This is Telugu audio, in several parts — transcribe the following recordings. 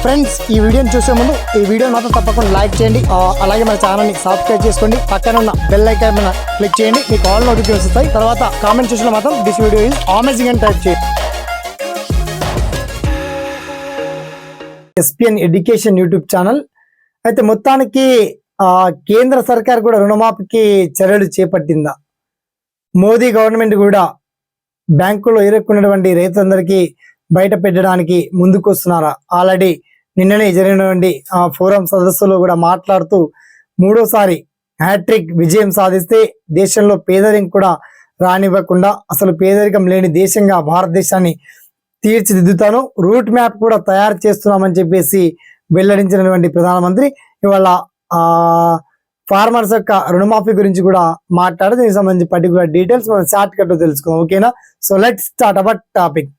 ఫ్రెండ్స్ ఈ వీడియోని చూసే ముందు ఈ వీడియో మాత్రం తప్పకుండా లైక్ చేయండి, అలాగే మన ఛానల్ని సబ్స్క్రైబ్ చేసుకోండి, పక్కన ఉన్న బెల్ ఐకాన్ మీద క్లిక్ చేయండి, మీకు ఆల్ నోటిఫికేషన్స్ వస్తాయి. తర్వాత కామెంట్ సెక్షన్లో మాత్రం దిస్ వీడియో ఈజ్ అమేజింగ్ అని టైప్ చేయండి. ఎస్పిఎన్ ఎడ్యుకేషన్ యూట్యూబ్ ఛానల్ అయితే మొత్తానికి కేంద్ర సర్కార్ కూడా రుణమాఫీకి చర్యలు చేపట్టిందా? మోదీ గవర్నమెంట్ కూడా బ్యాంకులో ఇరుక్కున్నటువంటి రైతులందరికీ బయట పెట్టడానికి ముందుకు వస్తున్నారా? ఆల్రెడీ నిన్ననే జరిగినటువంటి ఫోరం సదస్సులో కూడా మాట్లాడుతూ మూడోసారి హ్యాట్రిక్ విజయం సాధిస్తే దేశంలో పేదరికం కూడా రానివ్వకుండా అసలు పేదరికం లేని దేశంగా భారతదేశాన్ని తీర్చిదిద్దుతాను, రూట్ మ్యాప్ కూడా తయారు చేస్తున్నామని చెప్పేసి వెల్లడించినటువంటి ప్రధానమంత్రి ఇవాళ ఫార్మర్స్ యొక్క రుణమాఫీ గురించి కూడా మాట్లాడి దీనికి సంబంధించి పర్టికులర్ డీటెయిల్స్ మనం షార్ట్ కట్ లో తెలుసుకుందాం. ఓకేనా? So let's start our topic.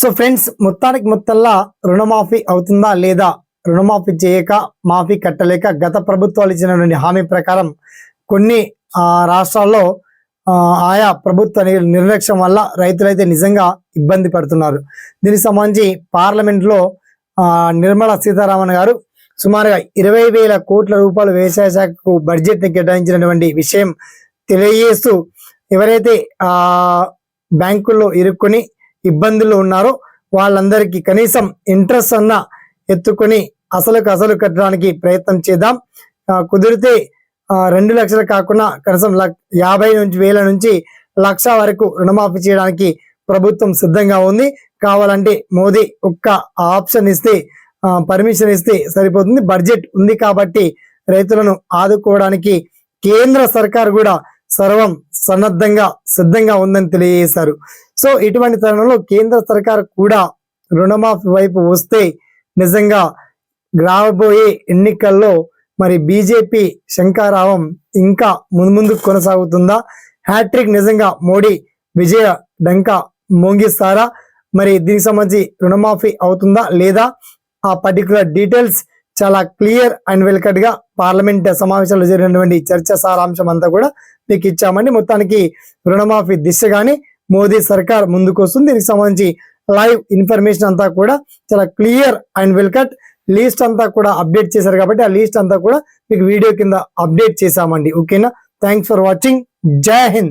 So friends, మొత్తంలా రుణమాఫీ అవుతుందా లేదా? రుణమాఫీ చేయక మాఫీ కట్టలేక గత ప్రభుత్వాలు ఇచ్చినటువంటి హామీ ప్రకారం కొన్ని రాష్ట్రాల్లో ఆయా ప్రభుత్వ నిర్లక్ష్యం వల్ల రైతులైతే నిజంగా ఇబ్బంది పడుతున్నారు. దీనికి సంబంధించి పార్లమెంట్లో నిర్మలా సీతారామన్ గారు సుమారుగా 20,000 కోట్ల రూపాయలు వ్యవసాయ శాఖకు బడ్జెట్ని కేటాయించినటువంటి విషయం తెలియజేస్తూ ఎవరైతే బ్యాంకుల్లో ఇరుక్కొని ఇబ్బందుల్లో ఉన్నారో వాళ్ళందరికీ కనీసం ఇంట్రెస్ట్ అన్న ఎత్తుకొని అసలు కట్టడానికి ప్రయత్నం చేద్దాం, కుదిరితే 2 లక్షలు కాకుండా కనీసం 50,000 నుంచి 1,00,000 వరకు రుణమాఫీ చేయడానికి ప్రభుత్వం సిద్ధంగా ఉంది. కావాలంటే మోదీ ఒక్క ఆప్షన్ ఇస్తే, పర్మిషన్ ఇస్తే సరిపోతుంది. బడ్జెట్ ఉంది కాబట్టి రైతులను ఆదుకోవడానికి కేంద్ర సర్కార్ కూడా సర్వం సిద్ధంగా ఉందని తెలియజేశారు. సో ఇటువంటి తరుణంలో కేంద్ర సర్కార్ కూడా రుణమాఫీ వైపు వస్తే నిజంగా రాబోయే ఎన్నికల్లో మరి బీజేపీ శంఖారావం ఇంకా ముందు కొనసాగుతుందా? హ్యాట్రిక్ నిజంగా మోడీ విజయ డంకా మోగిస్తారా? మరి దీనికి సంబంధించి రుణమాఫీ అవుతుందా లేదా? ఆ పర్టికులర్ డీటెయిల్స్ చాలా క్లియర్ అండ్ వెల్కట్ గా పార్లమెంట్ సమావేశాల్లో జరిగినటువంటి చర్చ సారాంశం అంతా కూడా మీకు ఇచ్చామండి. మొత్తానికి రుణమాఫీ దిశగానే మోదీ సర్కార్ ముందుకు వస్తుంది. దీనికి సంబంధించి లైవ్ ఇన్ఫర్మేషన్ అంతా కూడా చాలా క్లియర్ అండ్ వెల్కట్ లిస్ట్ అంతా కూడా అప్డేట్ చేశారు కాబట్టి ఆ లిస్ట్ అంతా కూడా మీకు వీడియో కింద అప్డేట్ చేశామండి. ఓకేనా? Thanks for watching. జై హింద్.